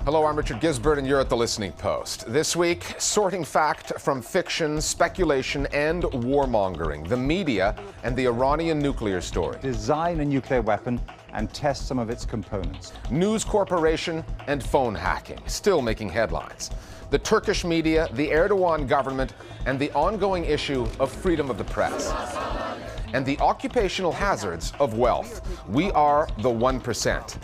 Hello, I'm Richard Gisbert, and you're at The Listening Post. This week, sorting fact from fiction, speculation, and warmongering. The media and the Iranian nuclear story. Design a nuclear weapon and test some of its components. News Corporation and phone hacking, still making headlines. The Turkish media, the Erdogan government, and the ongoing issue of freedom of the press. And the occupational hazards of wealth. We are the 1%.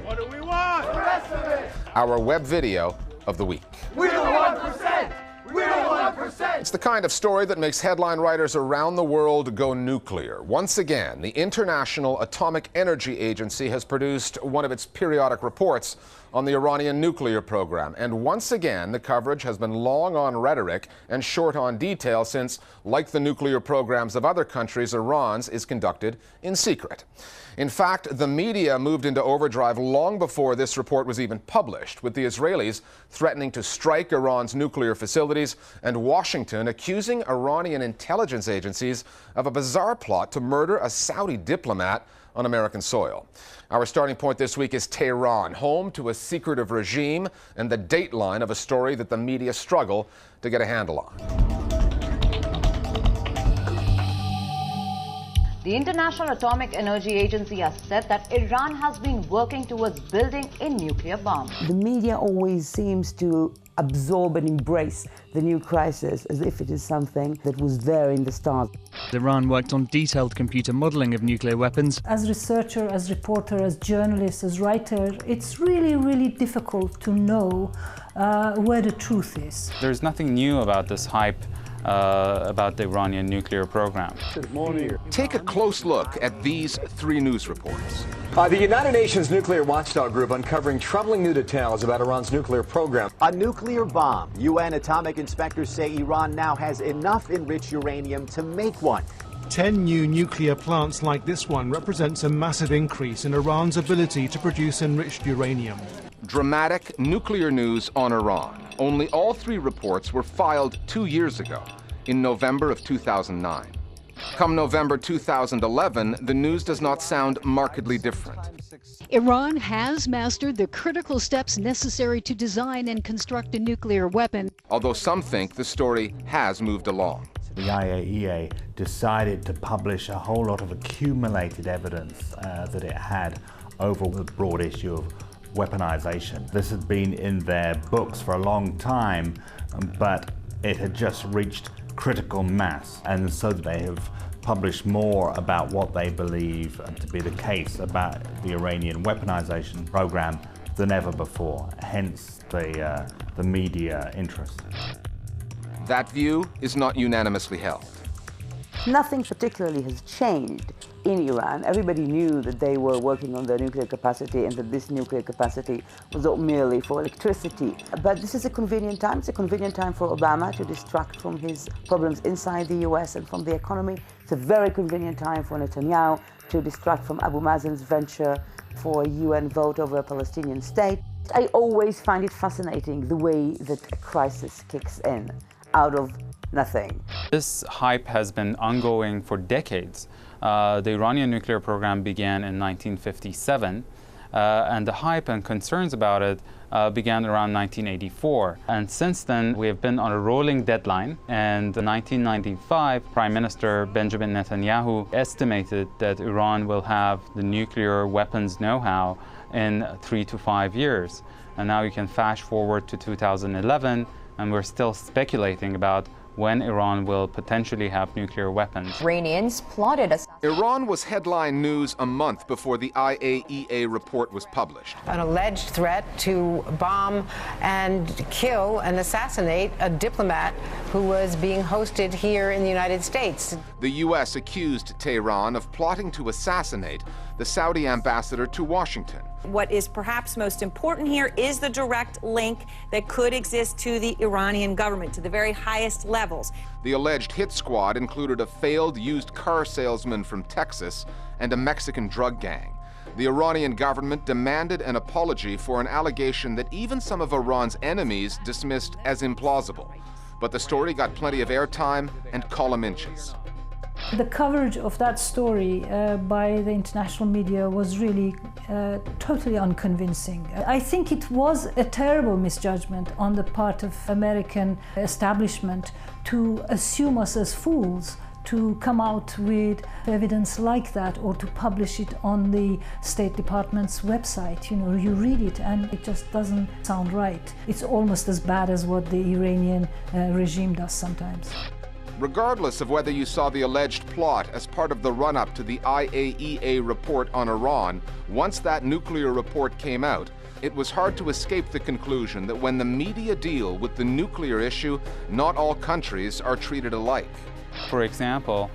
What do we want? The rest of it. Our web video of the week. We're the 1%. We're the 1%. It's the kind of story that makes headline writers around the world go nuclear. Once again, the International Atomic Energy Agency has produced one of its periodic reports on the Iranian nuclear program. And once again, the coverage has been long on rhetoric and short on detail since, like the nuclear programs of other countries, Iran's is conducted in secret. In fact, the media moved into overdrive long before this report was even published, with the Israelis threatening to strike Iran's nuclear facilities and Washington accusing Iranian intelligence agencies of a bizarre plot to murder a Saudi diplomat on American soil. Our starting point this week is Tehran, home to a secretive regime and the dateline of a story that the media struggle to get a handle on. The International Atomic Energy Agency has said that Iran has been working towards building a nuclear bomb. The media always seems to absorb and embrace the new crisis as if it is something that was there in the start. Iran worked on detailed computer modeling of nuclear weapons. As researcher, as reporter, as journalist, as writer, it's really difficult to know where the truth is. There's nothing new about this hype about the Iranian nuclear program. Take a close look at these three news reports. The United Nations Nuclear Watchdog Group uncovering troubling new details about Iran's nuclear program. A nuclear bomb. UN atomic inspectors say Iran now has enough enriched uranium to make one. 10 new nuclear plants like this one represents a massive increase in Iran's ability to produce enriched uranium. Dramatic nuclear news on Iran. Only all three reports were filed 2 years ago, in November of 2009. Come November 2011, the news does not sound markedly different. Iran has mastered the critical steps necessary to design and construct a nuclear weapon. Although some think the story has moved along. The IAEA decided to publish a whole lot of accumulated evidence that it had over the broad issue of weaponization. This had been in their books for a long time, but it had just reached critical mass, and so they have published more about what they believe to be the case about the Iranian weaponization program than ever before, hence the media interest. That view is not unanimously held. Nothing particularly has changed in Iran. Everybody knew that they were working on their nuclear capacity and that this nuclear capacity was not merely for electricity. But this is a convenient time. It's a convenient time for Obama to distract from his problems inside the US and from the economy. It's a very convenient time for Netanyahu to distract from Abu Mazen's venture for a UN vote over a Palestinian state. I always find it fascinating the way that a crisis kicks in out of nothing. This hype has been ongoing for decades. The Iranian nuclear program began in 1957, and the hype and concerns about it began around 1984. And since then, we have been on a rolling deadline. And in 1995, Prime Minister Benjamin Netanyahu estimated that Iran will have the nuclear weapons know-how in 3 to 5 years. And now you can fast forward to 2011, and we're still speculating about when Iran will potentially have nuclear weapons. Iranians plotted Iran was headline news a month before the IAEA report was published. An alleged threat to bomb and kill and assassinate a diplomat who was being hosted here in the United States. The U.S. accused Tehran of plotting to assassinate the Saudi ambassador to Washington. What is perhaps most important here is the direct link that could exist to the Iranian government, to the very highest levels. The alleged hit squad included a failed used car salesman from Texas and a Mexican drug gang. The Iranian government demanded an apology for an allegation that even some of Iran's enemies dismissed as implausible. But the story got plenty of airtime and column inches. The coverage of that story by the international media was really totally unconvincing. I think it was a terrible misjudgment on the part of American establishment to assume us as fools to come out with evidence like that or to publish it on the State Department's website. You know, you read it and it just doesn't sound right. It's almost as bad as what the Iranian regime does sometimes. Regardless of whether you saw the alleged plot as part of the run-up to the IAEA report on Iran, once that nuclear report came out, it was hard to escape the conclusion that when the media deal with the nuclear issue, not all countries are treated alike. For example,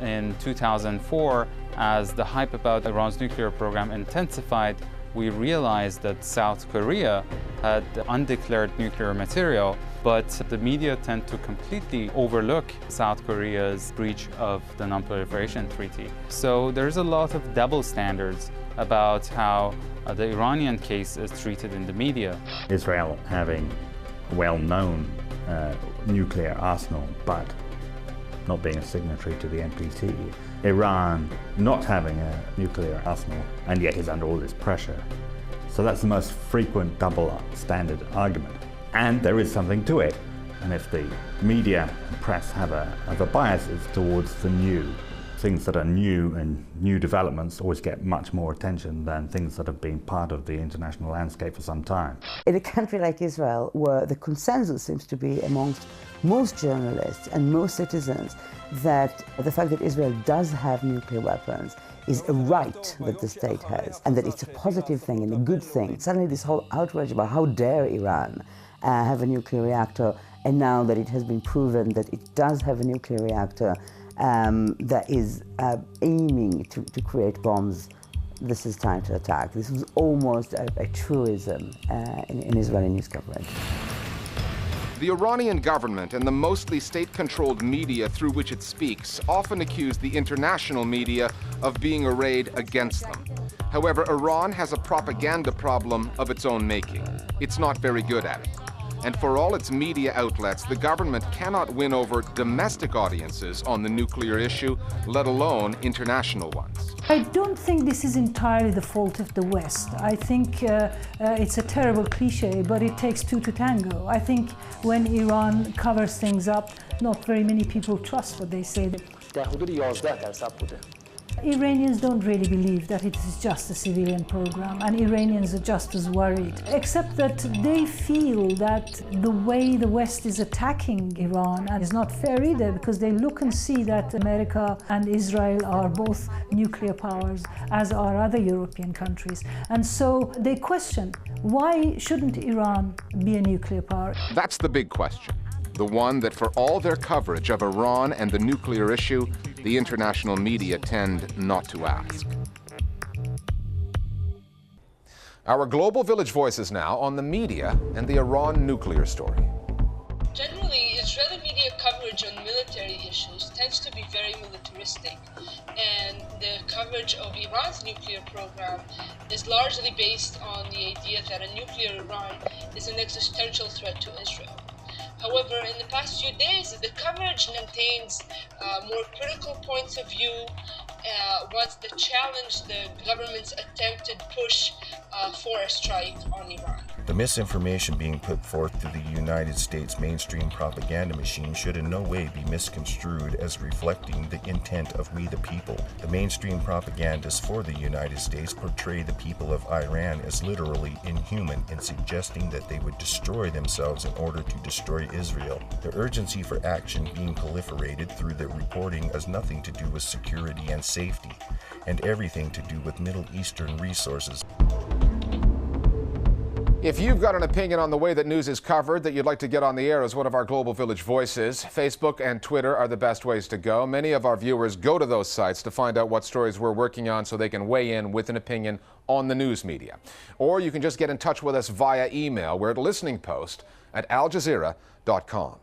in 2004, as the hype about Iran's nuclear program intensified, we realized that South Korea had undeclared nuclear material, but the media tend to completely overlook South Korea's breach of the Non-Proliferation Treaty. So there's a lot of double standards about how the Iranian case is treated in the media. Israel having a well-known nuclear arsenal, but not being a signatory to the NPT. Iran not having a nuclear arsenal, and yet is under all this pressure. So that's the most frequent double standard argument. And there is something to it. And if the media and press have a bias, it's towards the new. Things that are new and new developments always get much more attention than things that have been part of the international landscape for some time. In a country like Israel, where the consensus seems to be amongst most journalists and most citizens that the fact that Israel does have nuclear weapons is a right that the state has, and that it's a positive thing and a good thing. Suddenly this whole outrage about how dare Iran have a nuclear reactor, and now that it has been proven that it does have a nuclear reactor that is aiming to create bombs, this is time to attack. This was almost a truism in Israeli news coverage. The Iranian government and the mostly state-controlled media through which it speaks often accuse the international media of being arrayed against them. However, Iran has a propaganda problem of its own making. It's not very good at it. And for all its media outlets, the government cannot win over domestic audiences on the nuclear issue, let alone international ones. I don't think this is entirely the fault of the West. I think it's a terrible cliche, but it takes two to tango. I think when Iran covers things up, not very many people trust what they say. Iranians don't really believe that it is just a civilian program, and Iranians are just as worried, except that they feel that the way the West is attacking Iran is not fair either, because they look and see that America and Israel are both nuclear powers, as are other European countries. And so they question, why shouldn't Iran be a nuclear power? That's the big question. The one that for all their coverage of Iran and the nuclear issue, the international media tend not to ask. Our Global Village Voices now on the media and the Iran nuclear story. Generally, Israeli media coverage on military issues tends to be very militaristic, and the coverage of Iran's nuclear program is largely based on the idea that a nuclear Iran is an existential threat to Israel. However, in the past few days, the coverage contains more critical points of view ones that challenge the government's attempted push for a strike on Iran. The misinformation being put forth through the United States mainstream propaganda machine should in no way be misconstrued as reflecting the intent of we the people. The mainstream propagandists for the United States portray the people of Iran as literally inhuman in suggesting that they would destroy themselves in order to destroy Israel. The urgency for action being proliferated through the reporting has nothing to do with security and safety, and everything to do with Middle Eastern resources. If you've got an opinion on the way that news is covered that you'd like to get on the air as one of our Global Village Voices, Facebook and Twitter are the best ways to go. Many of our viewers go to those sites to find out what stories we're working on so they can weigh in with an opinion on the news media. Or you can just get in touch with us via email. We're at listeningpost@aljazeera.com.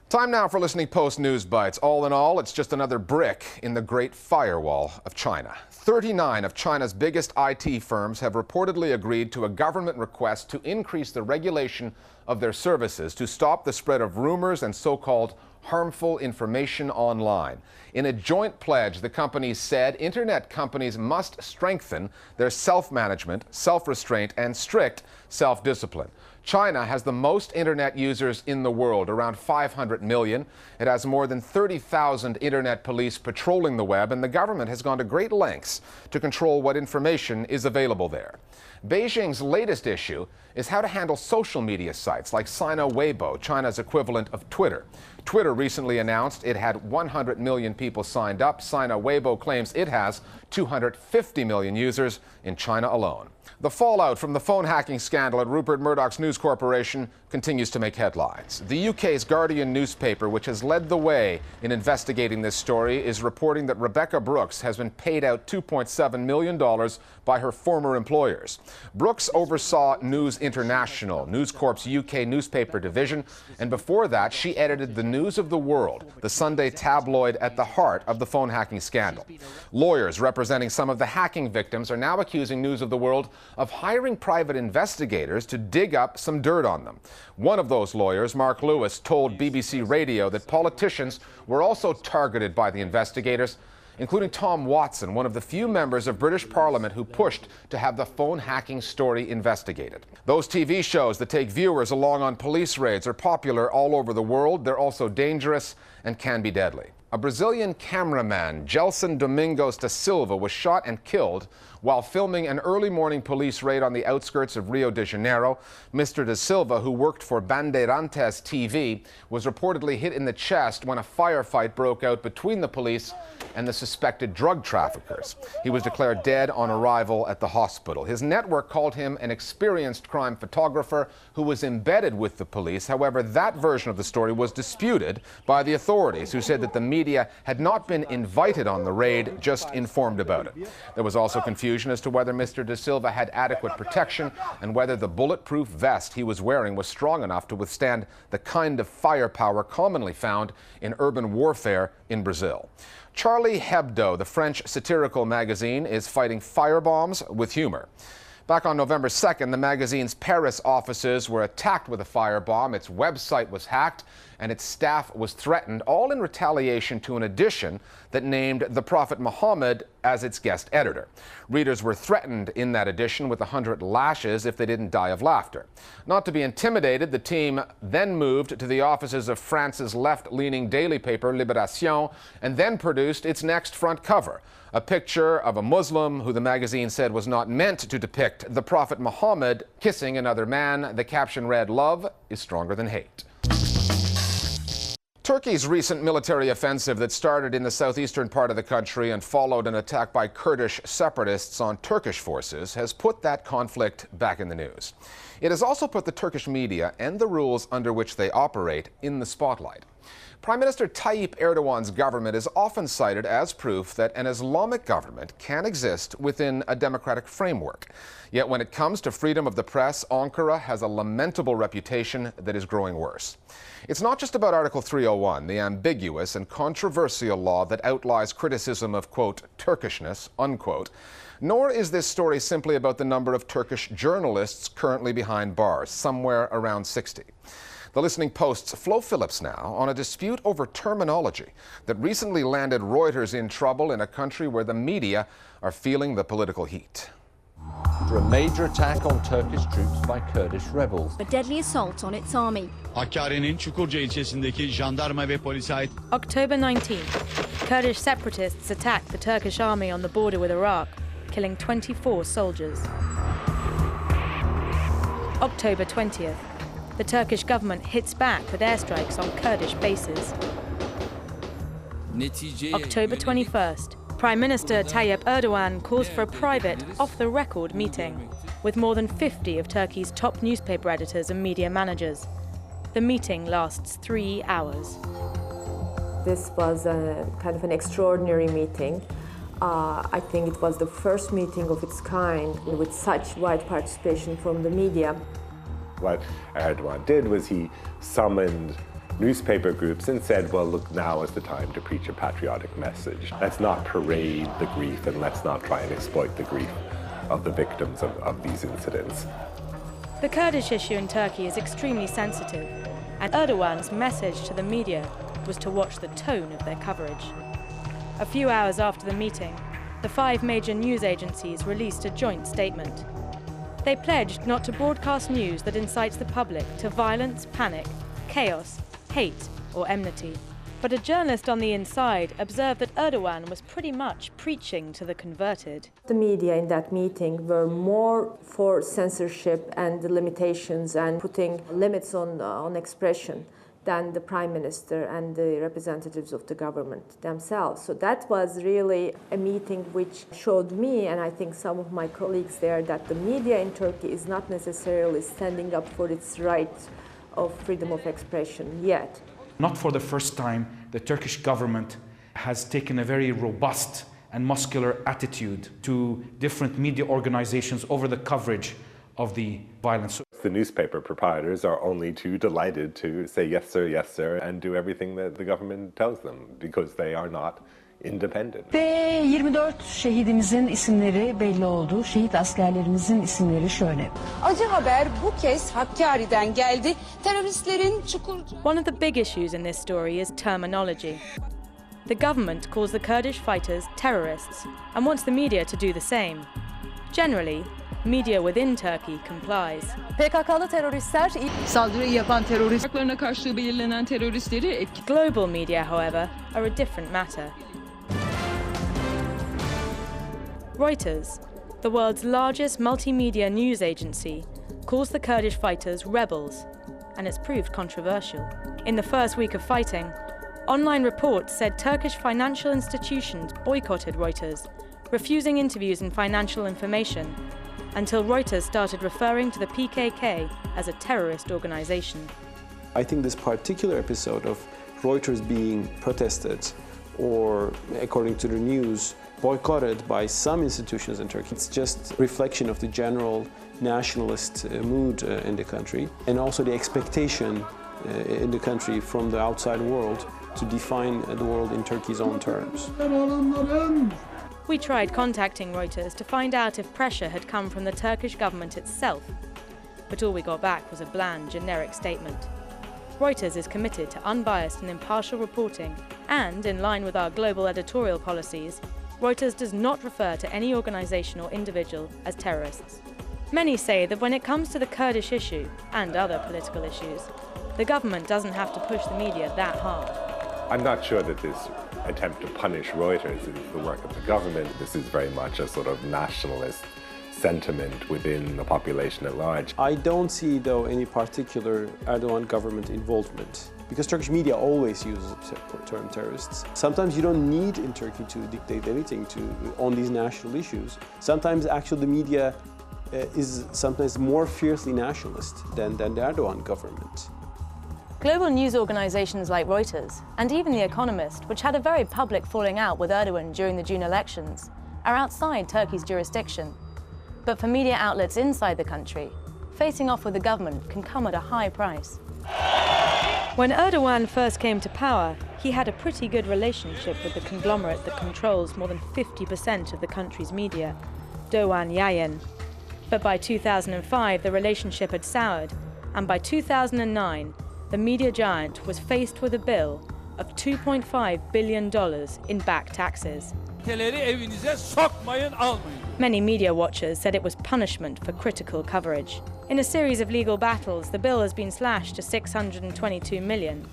Time now for Listening Post News Bites. All in all, it's just another brick in the Great Firewall of China. 39 of China's biggest IT firms have reportedly agreed to a government request to increase the regulation of their services to stop the spread of rumors and so-called harmful information online. In a joint pledge, the companies said internet companies must strengthen their self-management, self-restraint, and strict self-discipline. China has the most internet users in the world, around 500 million. It has more than 30,000 internet police patrolling the web, and the government has gone to great lengths to control what information is available there. Beijing's latest issue is how to handle social media sites like Sina Weibo, China's equivalent of Twitter. Twitter recently announced it had 100 million people signed up. Sina Weibo claims it has 250 million users in China alone. The fallout from the phone hacking scandal at Rupert Murdoch's News Corporation continues to make headlines. The UK's Guardian newspaper, which has led the way in investigating this story, is reporting that Rebecca Brooks has been paid out $2.7 million by her former employers. Brooks oversaw News International, News Corp's UK newspaper division, and before that, she edited the News of the World, the Sunday tabloid at the heart of the phone hacking scandal. Lawyers representing some of the hacking victims are now accusing News of the World of hiring private investigators to dig up some dirt on them. One of those lawyers, Mark Lewis, told BBC Radio that politicians were also targeted by the investigators, including Tom Watson, one of the few members of British Parliament who pushed to have the phone hacking story investigated. Those TV shows that take viewers along on police raids are popular all over the world. They're also dangerous and can be deadly. A Brazilian cameraman, Gelson Domingos da Silva, was shot and killed while filming an early morning police raid on the outskirts of Rio de Janeiro. Mr. da Silva, who worked for Bandeirantes TV, was reportedly hit in the chest when a firefight broke out between the police and the suspected drug traffickers. He was declared dead on arrival at the hospital. His network called him an experienced crime photographer who was embedded with the police. However, that version of the story was disputed by the authorities, who said that the media had not been invited on the raid, just informed about it. There was also confusion as to whether Mr. da Silva had adequate protection and whether the bulletproof vest he was wearing was strong enough to withstand the kind of firepower commonly found in urban warfare in Brazil. Charlie Hebdo, the French satirical magazine, is fighting firebombs with humor. Back on November 2nd, the magazine's Paris offices were attacked with a firebomb. Its website was hacked and its staff was threatened, all in retaliation to an edition that named the Prophet Muhammad as its guest editor. Readers were threatened in that edition with 100 lashes if they didn't die of laughter. Not to be intimidated, the team then moved to the offices of France's left-leaning daily paper, Libération, and then produced its next front cover, a picture of a Muslim who the magazine said was not meant to depict the Prophet Muhammad kissing another man. The caption read, "Love is stronger than hate." Turkey's recent military offensive that started in the southeastern part of the country and followed an attack by Kurdish separatists on Turkish forces has put that conflict back in the news. It has also put the Turkish media and the rules under which they operate in the spotlight. Prime Minister Tayyip Erdogan's government is often cited as proof that an Islamic government can exist within a democratic framework. Yet when it comes to freedom of the press, Ankara has a lamentable reputation that is growing worse. It's not just about Article 301, the ambiguous and controversial law that outlaws criticism of, quote, Turkishness, unquote. Nor is this story simply about the number of Turkish journalists currently behind bars, somewhere around 60. The Listening Post's Flo Phillips now on a dispute over terminology that recently landed Reuters in trouble in a country where the media are feeling the political heat. For a major attack on Turkish troops by Kurdish rebels. A deadly assault on its army. Hakkari'nin Çukurca ilçesindeki jandarma ve polise ait. October 19th, Kurdish separatists attacked the Turkish army on the border with Iraq, killing 24 soldiers. October 20th, the Turkish government hits back with airstrikes on Kurdish bases. October 21st, Prime Minister Tayyip Erdogan calls for a private, off-the-record meeting with more than 50 of Turkey's top newspaper editors and media managers. The meeting lasts 3 hours. This was a kind of an extraordinary meeting. I think it was the first meeting of its kind with such wide participation from the media. What Erdogan did was he summoned newspaper groups and said, well, look, now is the time to preach a patriotic message. Let's not parade the grief and let's not try and exploit the grief of the victims of these incidents. The Kurdish issue in Turkey is extremely sensitive, and Erdogan's message to the media was to watch the tone of their coverage. A few hours after the meeting, the 5 major news agencies released a joint statement. They pledged not to broadcast news that incites the public to violence, panic, chaos, hate, or enmity. But a journalist on the inside observed that Erdogan was pretty much preaching to the converted. The media in that meeting were more for censorship and limitations and putting limits on expression than the Prime Minister and the representatives of the government themselves. So that was really a meeting which showed me, and I think some of my colleagues there, that the media in Turkey is not necessarily standing up for its right of freedom of expression yet. Not for the first time, the Turkish government has taken a very robust and muscular attitude to different media organizations over the coverage of the violence. The newspaper proprietors are only too delighted to say yes sir, and do everything that the government tells them because they are not independent. Ve 24 şehidimizin isimleri belli oldu. Şehit askerlerimizin isimleri şöyle. Acı haber bu kez Hakkari'den geldi. Teröristlerin One of the big issues in this story is terminology. The government calls the Kurdish fighters terrorists and wants the media to do the same. Generally, media within Turkey complies. PKK'lı teröristler Saldırıyı yapan terörist haklarına karşı belirlenen teröristleri Global media, however, are a different matter. Reuters, the world's largest multimedia news agency, calls the Kurdish fighters rebels, and it's proved controversial. In the first week of fighting, online reports said Turkish financial institutions boycotted Reuters, refusing interviews and financial information, until Reuters started referring to the PKK as a terrorist organization. I think this particular episode of Reuters being protested or, according to the news, boycotted by some institutions in Turkey, it's just a reflection of the general nationalist mood in the country, and also the expectation in the country from the outside world to define the world in Turkey's own terms. We tried contacting Reuters to find out if pressure had come from the Turkish government itself, but all we got back was a bland, generic statement. Reuters is committed to unbiased and impartial reporting, and, in line with our global editorial policies, Reuters does not refer to any organisation or individual as terrorists. Many say that when it comes to the Kurdish issue, and other political issues, the government doesn't have to push the media that hard. I'm not sure that this attempt to punish Reuters is the work of the government. This is very much a sort of nationalist sentiment within the population at large. I don't see, though, any particular Erdogan government involvement, because Turkish media always uses the term terrorists. Sometimes you don't need in Turkey to dictate anything on these national issues. Sometimes actually the media is sometimes more fiercely nationalist than the Erdogan government. Global news organisations like Reuters, and even The Economist, which had a very public falling out with Erdogan during the June elections, are outside Turkey's jurisdiction. But for media outlets inside the country, facing off with the government can come at a high price. When Erdogan first came to power, he had a pretty good relationship with the conglomerate that controls more than 50% of the country's media, Doğan Yayın. But by 2005, the relationship had soured, and by 2009, the media giant was faced with a bill of $2.5 billion in back taxes. Many media watchers said it was punishment for critical coverage. In a series of legal battles, the bill has been slashed to $622 million,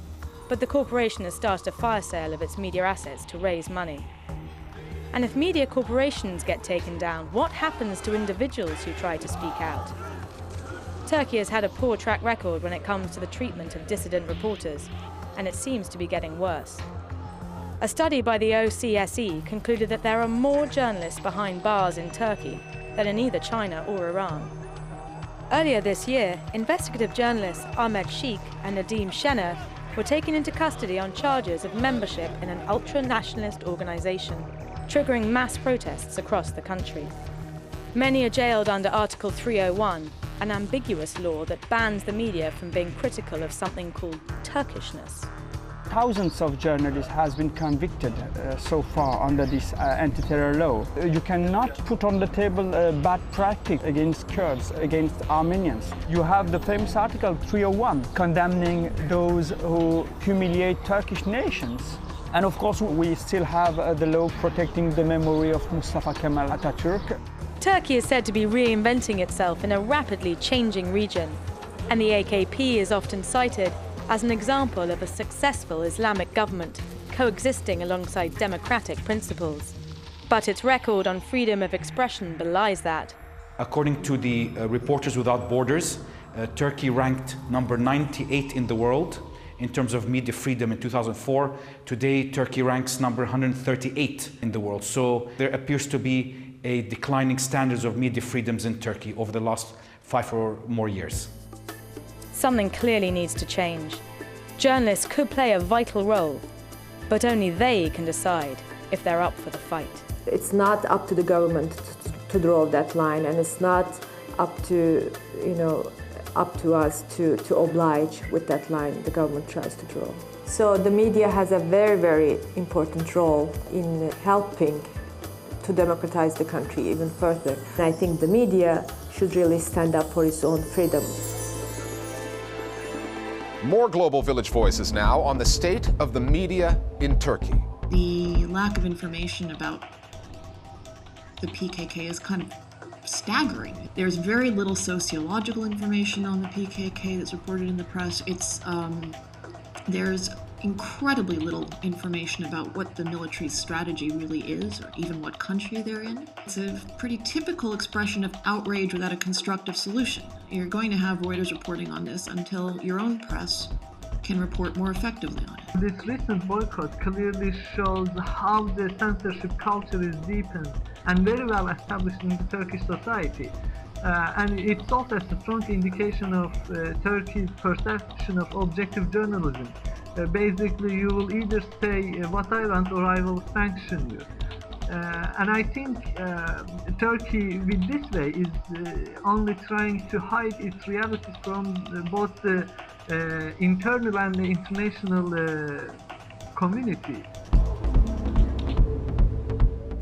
but the corporation has started a fire sale of its media assets to raise money. And if media corporations get taken down, what happens to individuals who try to speak out? Turkey has had a poor track record when it comes to the treatment of dissident reporters, and it seems to be getting worse. A study by the OCSE concluded that there are more journalists behind bars in Turkey than in either China or Iran. Earlier this year, investigative journalists Ahmet Sheikh and Nadim Şener were taken into custody on charges of membership in an ultra-nationalist organisation, triggering mass protests across the country. Many are jailed under Article 301, an ambiguous law that bans the media from being critical of something called Turkishness. Thousands of journalists has been convicted so far under this anti-terror law. You cannot put on the table bad practice against Kurds, against Armenians. You have the famous Article 301 condemning those who humiliate Turkish nations. And of course, we still have the law protecting the memory of Mustafa Kemal Atatürk. Turkey is said to be reinventing itself in a rapidly changing region, and the AKP is often cited as an example of a successful Islamic government coexisting alongside democratic principles. But its record on freedom of expression belies that. According to the Reporters Without Borders, Turkey ranked number 98 in the world in terms of media freedom in 2004. Today, Turkey ranks number 138 in the world. So there appears to be a declining standards of media freedoms in Turkey over the last 5 or more years. Something clearly needs to change. Journalists could play a vital role, but only they can decide if they're up for the fight. It's not up to the government to draw that line, and it's not up to, up to us to oblige with that line the government tries to draw. So the media has a very, very important role in helping to democratize the country even further. And I think the media should really stand up for its own freedom. More Global Village Voices now on the state of the media in Turkey. The lack of information about the PKK is kind of staggering. There's very little sociological information on the PKK that's reported in the press. There's incredibly little information about what the military's strategy really is, or even what country they're in. It's a pretty typical expression of outrage without a constructive solution. You're going to have Reuters reporting on this until your own press can report more effectively on it. This recent boycott clearly shows how the censorship culture is deepened and very well established in the Turkish society. And it's also a strong indication of Turkey's perception of objective journalism. Basically, you will either say what I want or I will sanction you. And I think Turkey, with this way, is only trying to hide its realities from both the internal and the international community.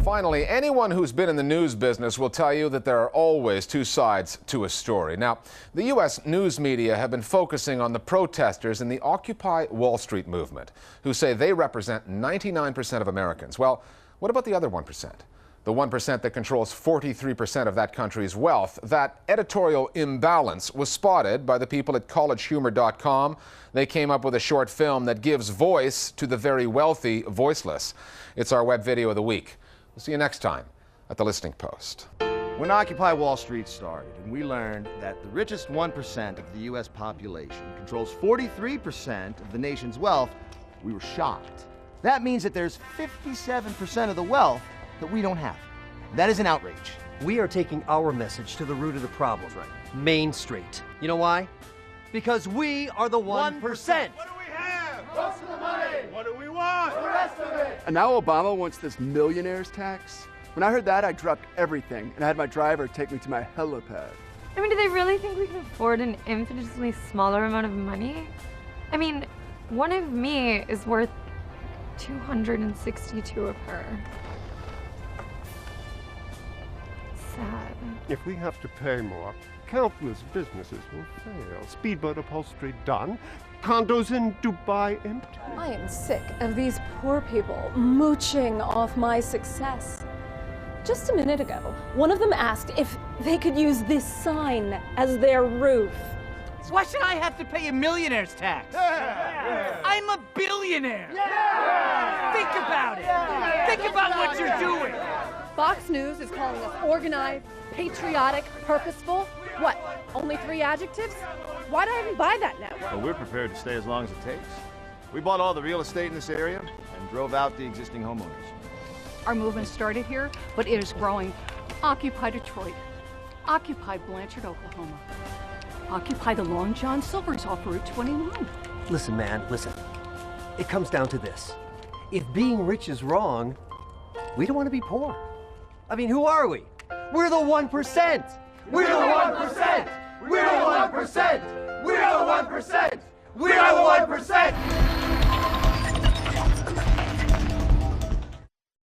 Finally, anyone who's been in the news business will tell you that there are always two sides to a story. Now, the U.S. news media have been focusing on the protesters in the Occupy Wall Street movement, who say they represent 99% of Americans. Well, what about the other 1%? The 1% that controls 43% of that country's wealth. That editorial imbalance was spotted by the people at collegehumor.com. They came up with a short film that gives voice to the very wealthy voiceless. It's our web video of the week. We'll see you next time at the Listening Post. When Occupy Wall Street started and we learned that the richest 1% of the U.S. population controls 43% of the nation's wealth, we were shocked. That means that there's 57% of the wealth that we don't have. That is an outrage. We are taking our message to the root of the problem, Main Street. You know why? Because we are the 1%. What do we have? Most of the money. What do we want? The rest of it. And now Obama wants this millionaire's tax. When I heard that, I dropped everything and I had my driver take me to my helipad. I mean, do they really think we can afford an infinitely smaller amount of money? I mean, one of me is worth 262 of her. Sad. If we have to pay more, countless businesses will fail. Speedboat upholstery done. Condos in Dubai empty. I am sick of these poor people mooching off my success. Just a minute ago, one of them asked if they could use this sign as their roof. Why should I have to pay a millionaire's tax? Yeah. I'm a billionaire. Yeah. Think about it. Yeah. Think about what you're doing. Fox News is calling us organized, patriotic, purposeful. What, only 3 adjectives? Why'd I even buy that network? Well, we're prepared to stay as long as it takes. We bought all the real estate in this area and drove out the existing homeowners. Our movement started here, but it is growing. Occupy Detroit. Occupy Blanchard, Oklahoma. Occupy the Long John Silver's off Route 21. Listen, man, listen. It comes down to this. If being rich is wrong, we don't want to be poor. I mean, who are we? We're the 1%! We're the 1%! We're the 1%! We're the 1%! We're the 1%!